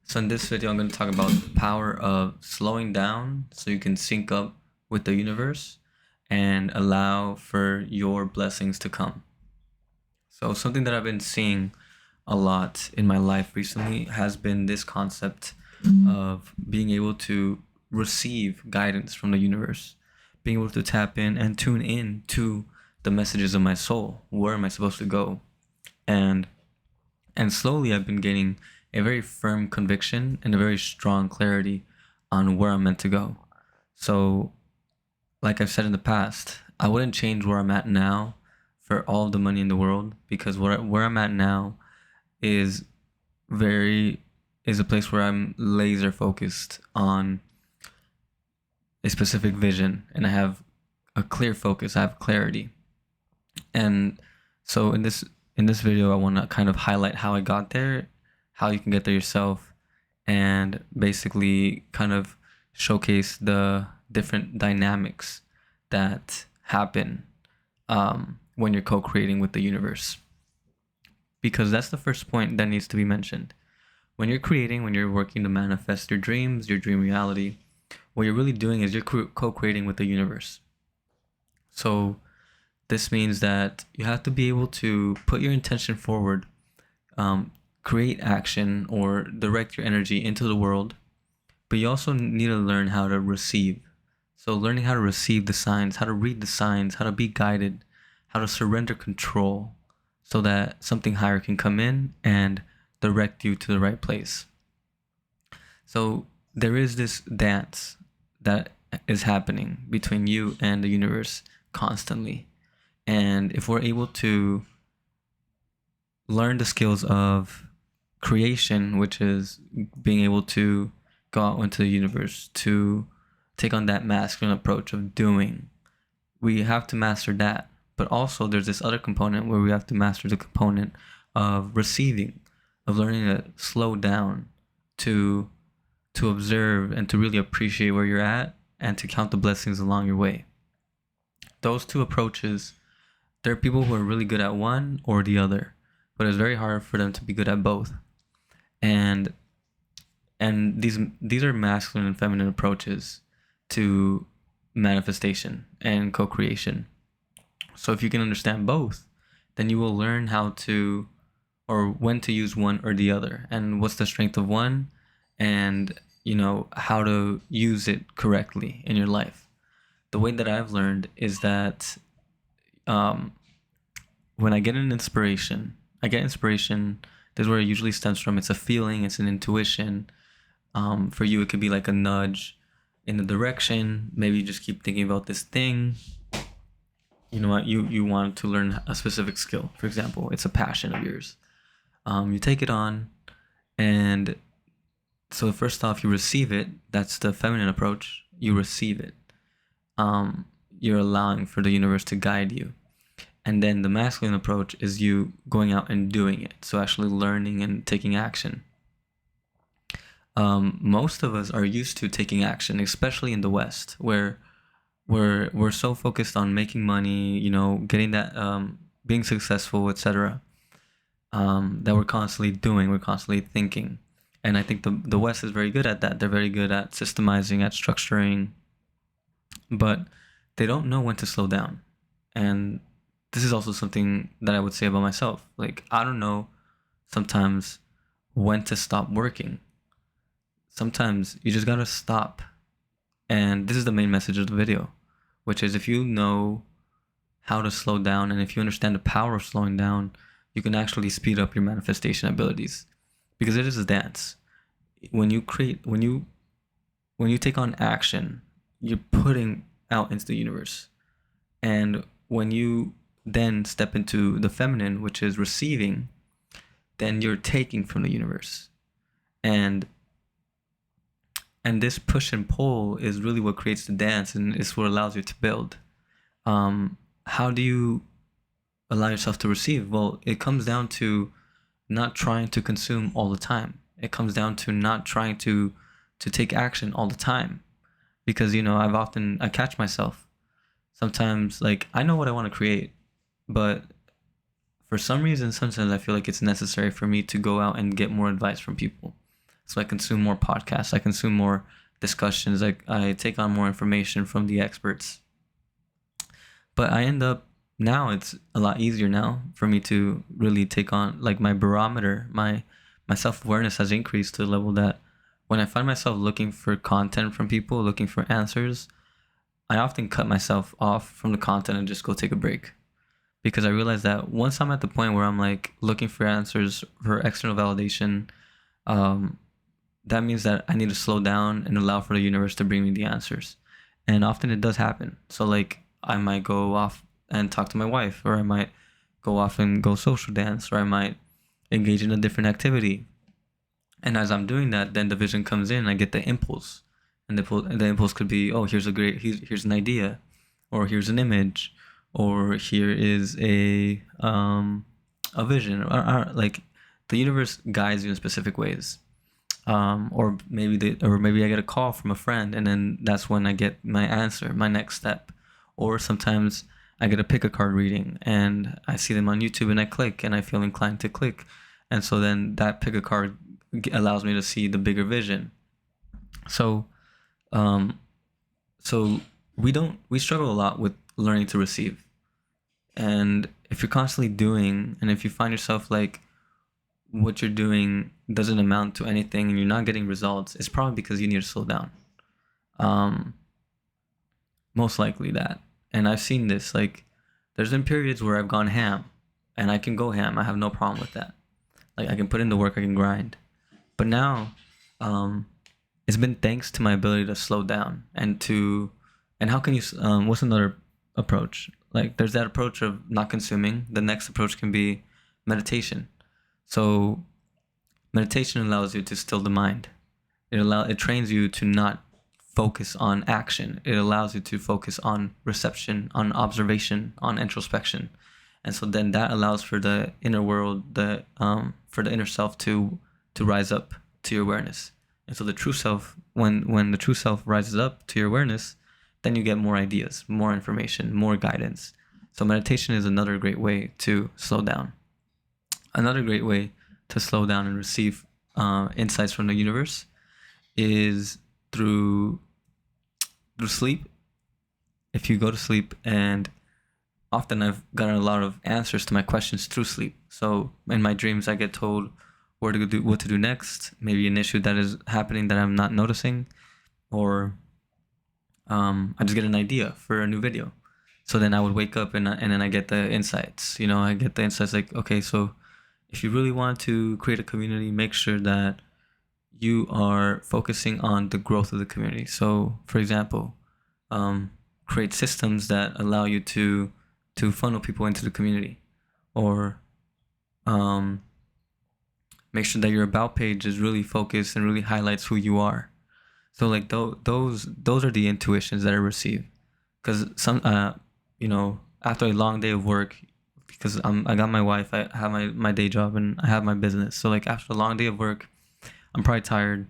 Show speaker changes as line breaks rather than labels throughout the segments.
So in this video, I'm going to talk about the power of slowing down so you can sync up with the universe and allow for your blessings to come. So something that I've been seeing a lot in my life recently has been this concept of being able to receive guidance from the universe, being able to tap in and tune in to the messages of my soul. Where am I supposed to go? And and slowly I've been gaining a very firm conviction and a very strong clarity on where I'm meant to go. So, like I've said in the past, I wouldn't change where I'm at now for all the money in the world, because where I'm at now is very is a place where I'm laser focused on a specific vision, and I have a clear focus. I have clarity. And so in this video, I want to kind of highlight how I got there, how you can get there yourself, and basically kind of showcase the different dynamics that happen when you're co-creating with the universe. Because that's the first point that needs to be mentioned. When you're creating, when you're working to manifest your dreams, your dream reality, what you're really doing is you're co-creating with the universe. So this means that you have to be able to put your intention forward, create action, or direct your energy into the world, but you also need to learn how to receive. So, learning how to receive the signs, how to read the signs, how to be guided, how to surrender control so that something higher can come in and direct you to the right place. So, there is this dance that is happening between you and the universe constantly. And if we're able to learn the skills of creation, which is being able to go out into the universe, to take on that masculine approach of doing, we have to master that. But also, there's this other component where we have to master the component of receiving, of learning to slow down, to observe and to really appreciate where you're at, and to count the blessings along your way. Those two approaches, there are people who are really good at one or the other, but it's very hard for them to be good at both. And these are masculine and feminine approaches to manifestation and co-creation. So if you can understand both, then you will learn how to, or when to use one or the other, and what's the strength of one, and how to use it correctly in your life. The way that I've learned is that when I get inspiration. This is where it usually stems from. It's a feeling, it's an intuition. For you, it could be like a nudge in the direction. Maybe you just keep thinking about this thing. You know what? You want to learn a specific skill. For example, it's a passion of yours. You take it on, and so first off, you receive it. That's the feminine approach. You receive it. You're allowing for the universe to guide you. And then the masculine approach is you going out and doing it. So actually learning and taking action. Most of us are used to taking action, especially in the West, where we're so focused on making money, getting that, being successful, etc. That we're constantly thinking. And I think the West is very good at that. They're very good at systemizing, at structuring, but they don't know when to slow down. And this is also something that I would say about myself. Like, I don't know sometimes when to stop working. Sometimes you just gotta stop. And this is the main message of the video, which is if you know how to slow down and if you understand the power of slowing down, you can actually speed up your manifestation abilities. Because it is a dance. When you take on action, you're putting out into the universe. And when you then step into the feminine, which is receiving, then you're taking from the universe. And this push and pull is really what creates the dance, and is what allows you to build. How do you allow yourself to receive? Well, it comes down to not trying to consume all the time. It comes down to not trying to take action all the time. Because I catch myself sometimes, like, I know what I want to create, but for some reason, sometimes I feel like it's necessary for me to go out and get more advice from people. So I consume more podcasts, I consume more discussions, I take on more information from the experts. But I end up, now it's a lot easier now for me to really take on, like, my barometer, my self-awareness has increased to the level that when I find myself looking for content from people, looking for answers, I often cut myself off from the content and just go take a break. Because I realize that once I'm at the point where I'm like looking for answers for external validation, um, that means that I need to slow down and allow for the universe to bring me the answers. And often it does happen. So like I might go off and talk to my wife, or I might go off and go social dance, or I might engage in a different activity. And as I'm doing that, then the vision comes in. I get the impulse, and the impulse could be, oh, here's an idea, or here's an image, or here is a vision, or like the universe guides you in specific ways. Or maybe I get a call from a friend, and then that's when I get my answer, my next step. Or sometimes I get a pick a card reading, and I see them on YouTube, and I click, and I feel inclined to click, and so then that pick a card allows me to see the bigger vision. So, um, so we struggle a lot with learning to receive, and if you're constantly doing, and if you find yourself like what you're doing doesn't amount to anything and you're not getting results, it's probably because you need to slow down. Um, Most likely that. And I've seen this. Like, there's been periods where I've gone ham, and I can go ham. I have no problem with that. Like, I can put in the work, I can grind. But now, um, it's been thanks to my ability to slow down and to, and how can you, what's another approach? Like, there's that approach of not consuming. The next approach can be meditation. So meditation allows you to still the mind. It trains you to not focus on action. It allows you to focus on reception, on observation, on introspection. And so then that allows for the inner world, for the inner self to rise up to your awareness. And so the true self, when the true self rises up to your awareness, then you get more ideas, more information, more guidance. So meditation is another great way to slow down. Another great way to slow down and receive insights from the universe is through sleep. If you go to sleep, and often I've gotten a lot of answers to my questions through sleep. So in my dreams, I get told what to do next, maybe an issue that is happening that I'm not noticing, or I just get an idea for a new video. So then I would wake up, and then I get the insights. I get the insights like, okay, so if you really want to create a community, make sure that you are focusing on the growth of the community. So, for example, create systems that allow you to funnel people into the community, or make sure that your about page is really focused and really highlights who you are. So, like those are the intuitions that I receive, because after a long day of work, because I got my wife, I have my day job, and I have my business. So like after a long day of work, I'm probably tired,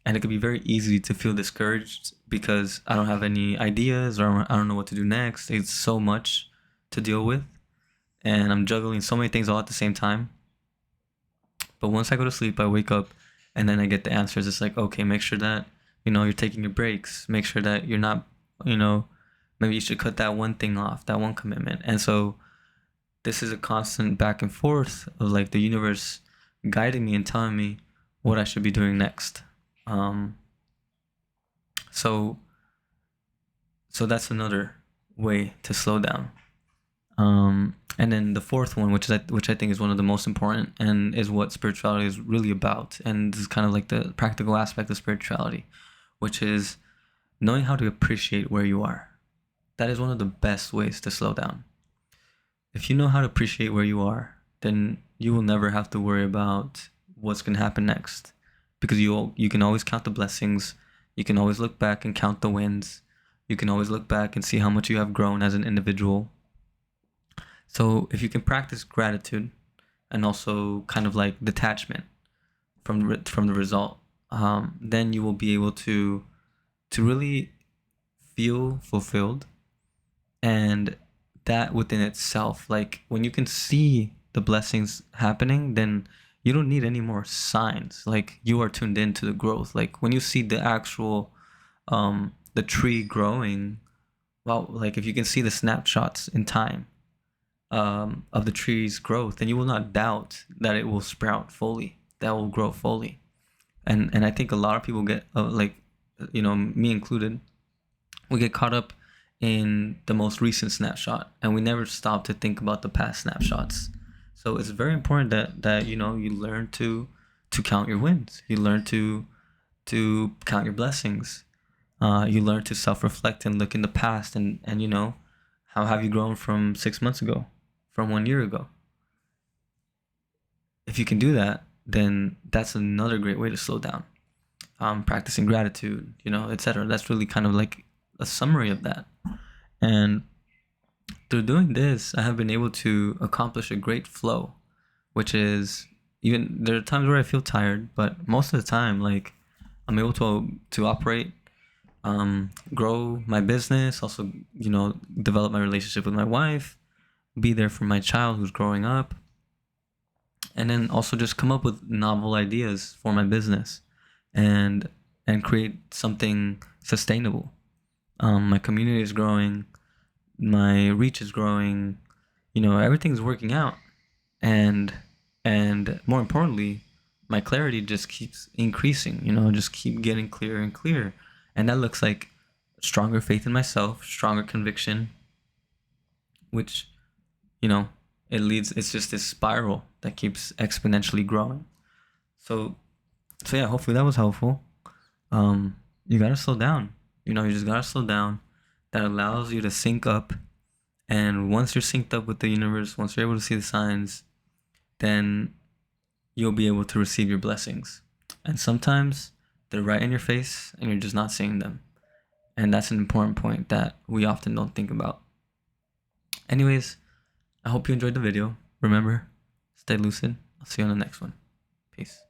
and it could be very easy to feel discouraged because I don't have any ideas, or I don't know what to do next. It's so much to deal with, and I'm juggling so many things all at the same time. But once I go to sleep, I wake up, and then I get the answers. It's like, okay, make sure that you're taking your breaks. Make sure that you're not, maybe you should cut that one thing off, that one commitment. And so this is a constant back and forth of like the universe guiding me and telling me what I should be doing next. So that's another way to slow down. And then the fourth one, which I think is one of the most important, and is what spirituality is really about, and this is kind of like the practical aspect of spirituality, which is knowing how to appreciate where you are. That is one of the best ways to slow down. If you know how to appreciate where you are, then you will never have to worry about what's going to happen next, because you can always count the blessings. You can always look back and count the wins. You can always look back and see how much you have grown as an individual. So if you can practice gratitude and also kind of like detachment from the result, then you will be able to really feel fulfilled. And that within itself, like when you can see the blessings happening, then you don't need any more signs. Like, you are tuned into the growth. Like, when you see the actual the tree growing, well, like if you can see the snapshots in time of the tree's growth, then you will not doubt that it will sprout fully, that will grow fully. And I think a lot of people get like, me included, we get caught up in the most recent snapshot, and we never stop to think about the past snapshots. So it's very important that you learn to count your wins. You learn to count your blessings. You learn to self-reflect and look in the past, and how have you grown from 6 months ago, from 1 year ago? If you can do that, then that's another great way to slow down. Practicing gratitude, etc. That's really kind of like a summary of that. And through doing this, I have been able to accomplish a great flow, which is, even there are times where I feel tired, but most of the time, like, I'm able to operate, grow my business, also, develop my relationship with my wife, be there for my child who's growing up, and then also just come up with novel ideas for my business, and create something sustainable. My community is growing, my reach is growing, everything's working out, and more importantly, my clarity just keeps increasing. Just keep getting clearer and clearer, and that looks like stronger faith in myself, stronger conviction, which it's just this spiral that keeps exponentially growing. So yeah, hopefully that was helpful. You gotta slow down. You just gotta slow down. That allows you to sync up, and once you're synced up with the universe, once you're able to see the signs, then you'll be able to receive your blessings. And sometimes they're right in your face and you're just not seeing them. And that's an important point that we often don't think about. Anyways, I hope you enjoyed the video. Remember, stay lucid. I'll see you on the next one. Peace.